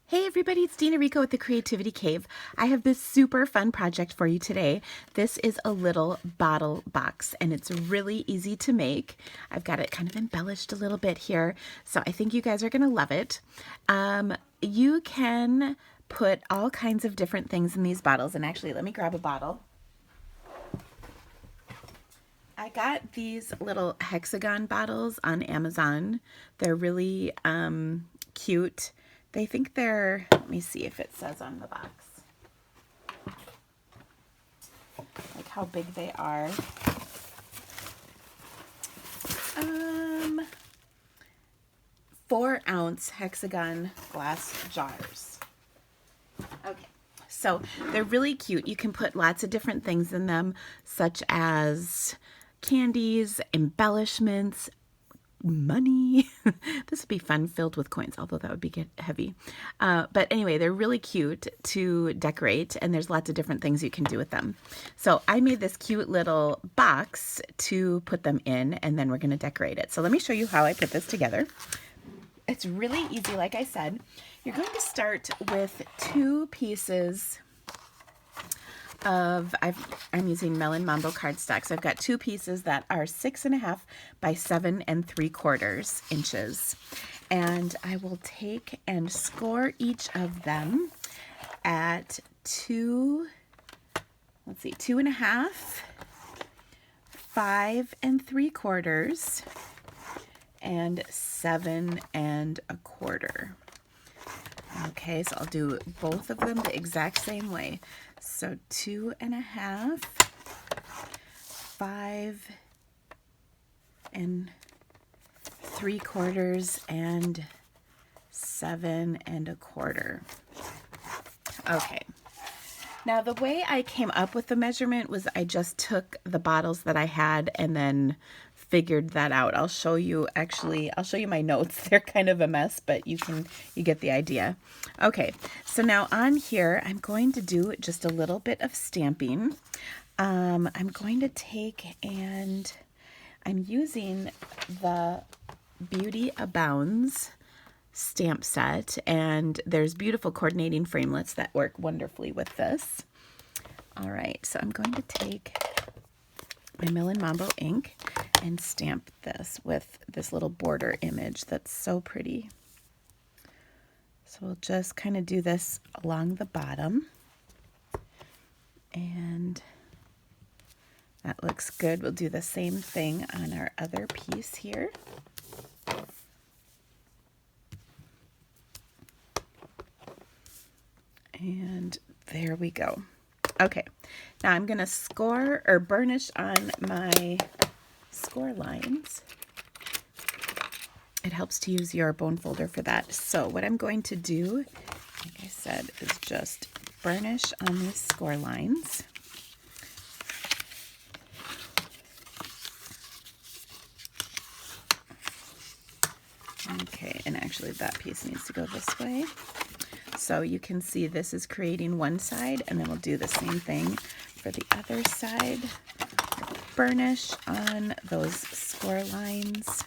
Hey everybody, it's Dina Rico with the Creativity Cave. I have this super fun project for you today. This is a little bottle box and it's really easy to make. I've got it kind of embellished a little bit here, so I think you guys are gonna love it. You can put all kinds of different things in these bottles, and actually let me grab a bottle. I got these little hexagon bottles on Amazon. They're really cute. They think they're, let me see if it says on the box, like how big they are. 4-ounce hexagon glass jars. Okay, so they're really cute. You can put lots of different things in them, such as candies, embellishments, money. This would be fun filled with coins, although that would be heavy. But anyway, they're really cute to decorate, and there's lots of different things you can do with them. So I made this cute little box to put them in, and then we're going to decorate it. So let me show you how I put this together. It's really easy, like I said. You're going to start with 2 pieces of, I'm using Melon Mambo cardstock. So I've got 2 pieces that are 6.5 by 7 3/4 inches. And I will take and score each of them at 2.5, 5 3/4, and 7 1/4. Okay, so I'll do both of them the exact same way. So 2.5, 5 3/4, and 7 1/4. Okay. Now the way I came up with the measurement was I just took the bottles that I had and then figured that out. I'll show you my notes. They're kind of a mess, but you get the idea. Okay, so now on here, I'm going to do just a little bit of stamping. I'm going to take and I'm using the Beauty Abounds stamp set, and there's beautiful coordinating framelits that work wonderfully with this. All right, so I'm going to take my Melon Mambo ink and stamp this with this little border image that's so pretty. So we'll just kind of do this along the bottom, and that looks good. We'll do the same thing on our other piece here. And there we go. Okay, now I'm going to score or burnish on my score lines. It helps to use your bone folder for that. So what I'm going to do, like I said, is just burnish on these score lines. Okay, and actually that piece needs to go this way. So you can see this is creating one side, and then we'll do the same thing for the other side. Burnish on those score lines.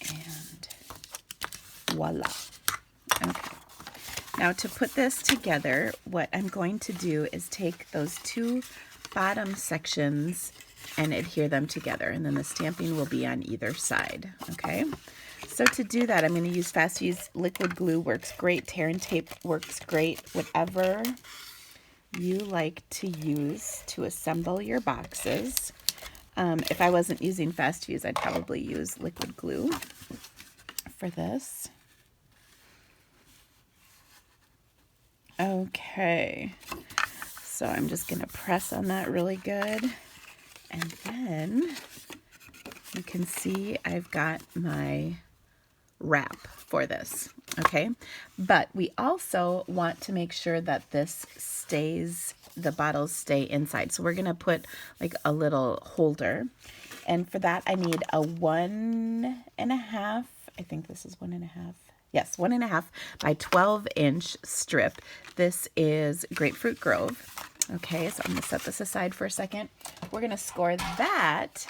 And voila. Okay. Now to put this together, what I'm going to do is take those 2 bottom sections and adhere them together, and then the stamping will be on either side. Okay. So to do that, I'm going to use Fast Fuse liquid glue. Works great. Tear and tape works great. Whatever you like to use to assemble your boxes. If I wasn't using Fast Fuse, I'd probably use liquid glue for this. Okay, so I'm just going to press on that really good, and then you can see I've got my wrap for this. Okay, but we also want to make sure that this stays, the bottles stay inside, so we're going to put like a little holder, and for that I need a 1.5, I think this is 1.5, yes, 1.5 by 12-inch strip. This is Grapefruit Grove. Okay, so I'm going to set this aside for a second. We're going to score that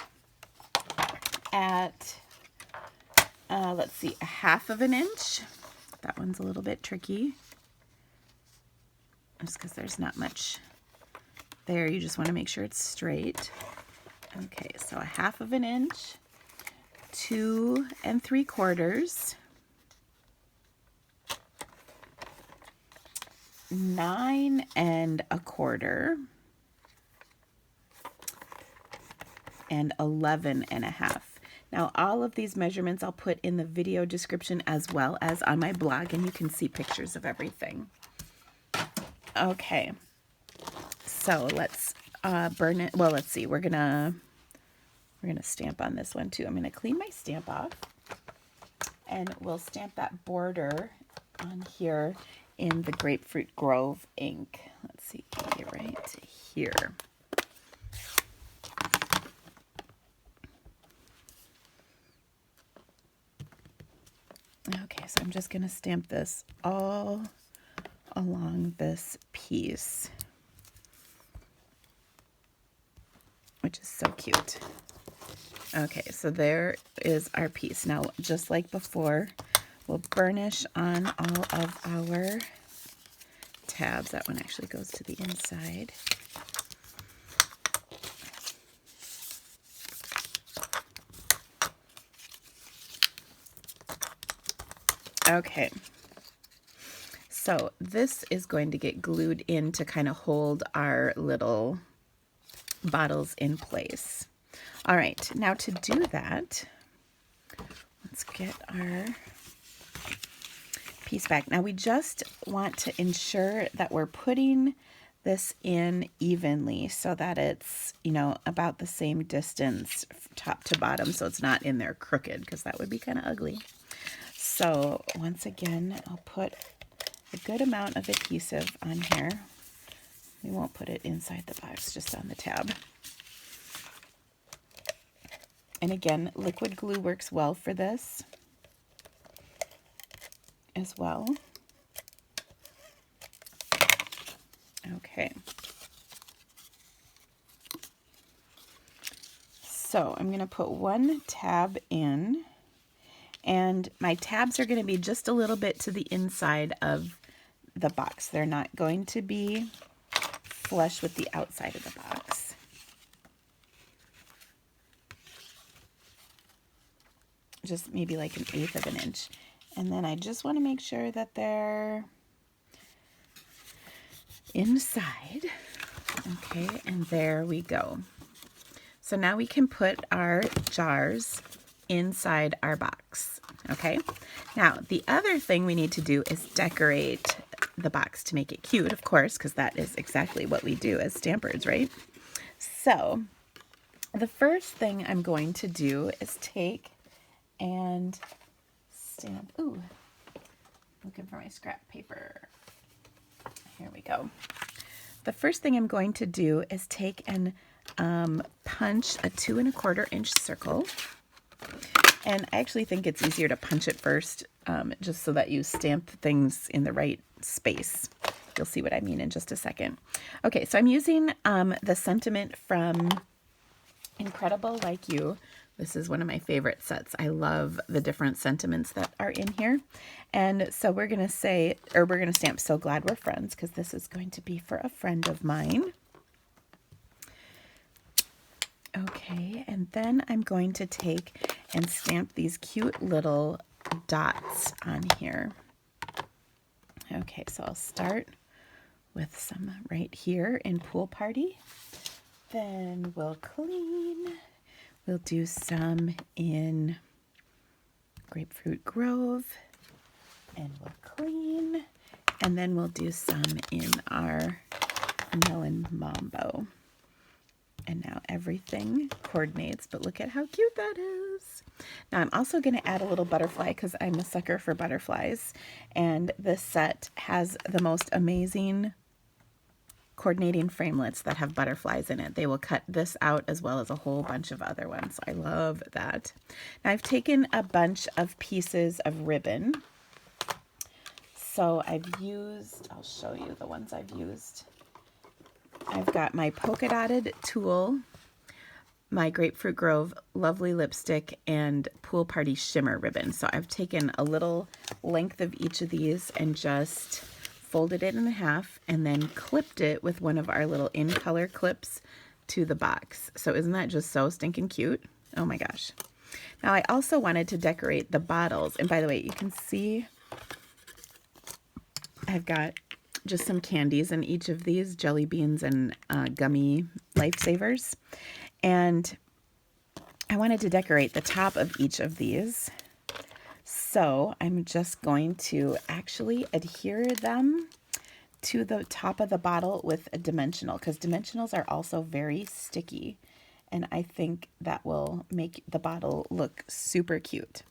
at let's see, a 1/2 inch. That one's a little bit tricky. Just because there's not much there. You just want to make sure it's straight. Okay, so a 1/2 inch, 2 3/4, 9 1/4, and 11 1/2. Now all of these measurements I'll put in the video description as well as on my blog, and you can see pictures of everything. Okay, so let's burn it. Well, let's see. We're gonna stamp on this one too. I'm gonna clean my stamp off, and we'll stamp that border on here in the Grapefruit Grove ink. Let's see, right here. Okay, so I'm just gonna stamp this all along this piece, which is so cute. Okay, so there is our piece. Now, just like before, we'll burnish on all of our tabs. That one actually goes to the inside. Okay, so this is going to get glued in to kind of hold our little bottles in place. All right, now to do that, let's get our piece back. Now we just want to ensure that we're putting this in evenly so that it's, you know, about the same distance top to bottom, so it's not in there crooked, because that would be kind of ugly. So once again, I'll put a good amount of adhesive on here. We won't put it inside the box, just on the tab. And again, liquid glue works well for this as well. Okay. So I'm going to put one tab in, and my tabs are going to be just a little bit to the inside of the box. They're not going to be flush with the outside of the box. Just maybe like 1/8 of an inch. And then I just want to make sure that they're inside. Okay, and there we go. So now we can put our jars inside our box. Okay, now the other thing we need to do is decorate the box to make it cute, of course, because that is exactly what we do as stampers, right? So the first thing I'm going to do is take and stamp. Ooh, looking for my scrap paper. Here we go. The first thing I'm going to do is take and punch a 2 1/4 inch circle. And I actually think it's easier to punch it first, just so that you stamp things in the right space. You'll see what I mean in just a second. Okay, so I'm using the sentiment from Incredible Like You. This is one of my favorite sets. I love the different sentiments that are in here. And so we're going to say, or we're going to stamp So Glad We're Friends, because this is going to be for a friend of mine. Okay, and then I'm going to take and stamp these cute little dots on here. Okay, so I'll start with some right here in Pool Party. Then we'll clean. We'll do some in Grapefruit Grove, and we'll clean. And then we'll do some in our Melon Mambo. And now everything coordinates, but look at how cute that is. Now I'm also going to add a little butterfly because I'm a sucker for butterflies. And this set has the most amazing coordinating framelits that have butterflies in it. They will cut this out as well as a whole bunch of other ones. I love that. Now I've taken a bunch of pieces of ribbon. So I've used, I'll show you the ones I've used. I've got my polka dotted tulle my Grapefruit Grove Lovely Lipstick and Pool Party Shimmer ribbon. So I've taken a little length of each of these and just folded it in half and then clipped it with one of our little in color clips to the box. So isn't that just so stinking cute? Oh my gosh. Now I also wanted to decorate the bottles. And by the way, you can see I've got just some candies in each of these, jelly beans and gummy lifesavers. And I wanted to decorate the top of each of these. So I'm just going to actually adhere them to the top of the bottle with a dimensional, because dimensionals are also very sticky. And I think that will make the bottle look super cute.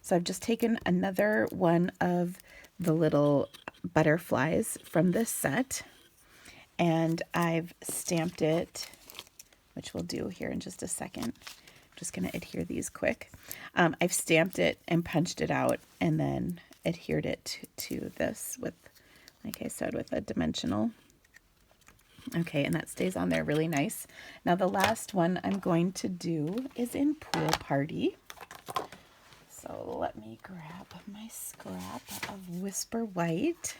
So I've just taken another one of the little butterflies from this set, and I've stamped it, which we'll do here in just a second. I'm just going to adhere these quick. I've stamped it and punched it out and then adhered it to this with, like I said, with a dimensional. Okay, and that stays on there really nice. Now the last one I'm going to do is in Pool Party. So let me grab my scrap of Whisper White.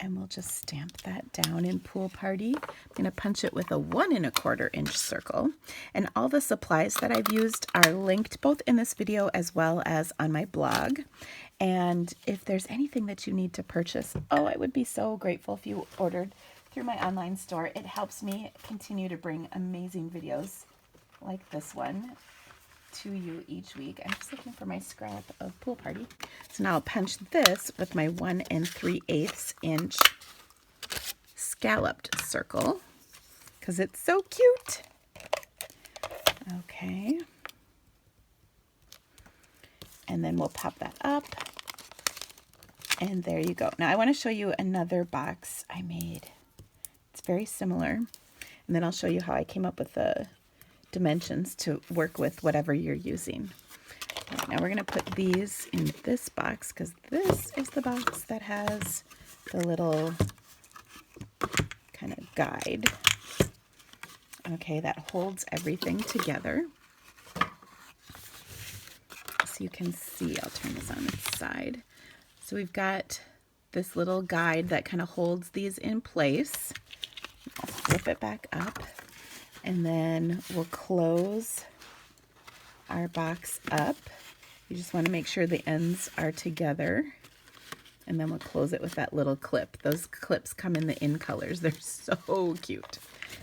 And we'll just stamp that down in Pool Party. I'm going to punch it with a 1 1/4 inch circle. And all the supplies that I've used are linked both in this video as well as on my blog. And if there's anything that you need to purchase, oh, I would be so grateful if you ordered through my online store. It helps me continue to bring amazing videos like this one to you each week. I'm just looking for my scrap of Pool Party. So now I'll punch this with my 1 3/8 inch scalloped circle because it's so cute. Okay. And then we'll pop that up. And there you go. Now I want to show you another box I made. It's very similar. And then I'll show you how I came up with the dimensions to work with whatever you're using. Right, now we're going to put these in this box because this is the box that has the little kind of guide. Okay, that holds everything together. So you can see, I'll turn this on its side. So we've got this little guide that kind of holds these in place. I'll flip it back up. And then we'll close our box up. You just want to make sure the ends are together. And then we'll close it with that little clip. Those clips come in the in colors. They're so cute.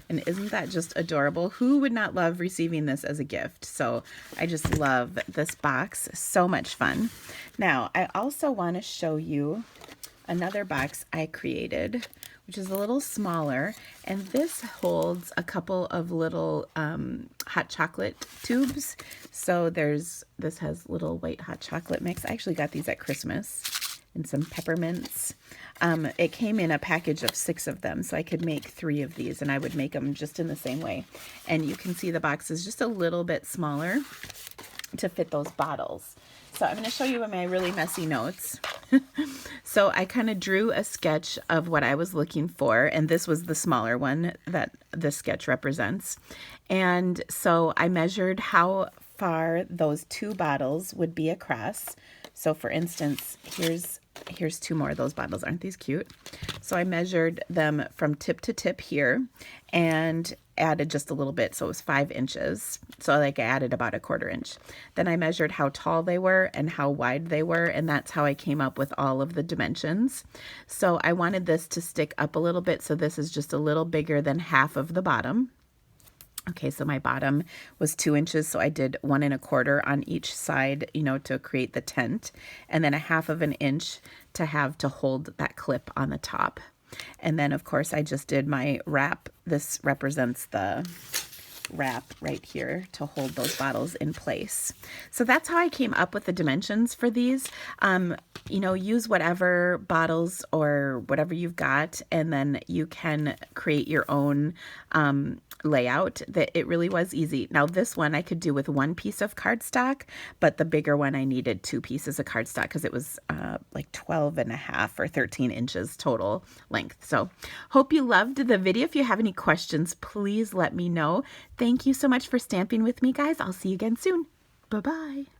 And isn't that just adorable? Who would not love receiving this as a gift? So I just love this box. So much fun. Now, I also want to show you another box I created, which is a little smaller, and this holds a couple of little hot chocolate tubes. So this has little white hot chocolate mix. I actually got these at Christmas, and some peppermints. It came in a package of 6 of them, so I could make 3 of these, and I would make them just in the same way. And you can see the box is just a little bit smaller to fit those bottles. So I'm going to show you my really messy notes. So I kind of drew a sketch of what I was looking for, and this was the smaller one that this sketch represents. And so I measured how far those 2 bottles would be across. So for instance, here's 2 more of those bottles. Aren't these cute? So I measured them from tip to tip here and added just a little bit. So it was 5 inches. So like I added about a 1/4 inch. Then I measured how tall they were and how wide they were. And that's how I came up with all of the dimensions. So I wanted this to stick up a little bit. So this is just a little bigger than half of the bottom. Okay, so my bottom was 2 inches, so I did 1 1/4 on each side, to create the tent, and then a 1/2 inch to have to hold that clip on the top. And then, of course, I just did my wrap. This represents the wrap right here to hold those bottles in place. So that's how I came up with the dimensions for these. You know, use whatever bottles or whatever you've got, and then you can create your own layout. That it really was easy. Now this one I could do with one piece of cardstock, but the bigger one I needed 2 pieces of cardstock because it was like 12.5 or 13 inches total length. So hope you loved the video. If you have any questions, please let me know. Thank you so much for stamping with me, guys. I'll see you again soon. Bye-bye.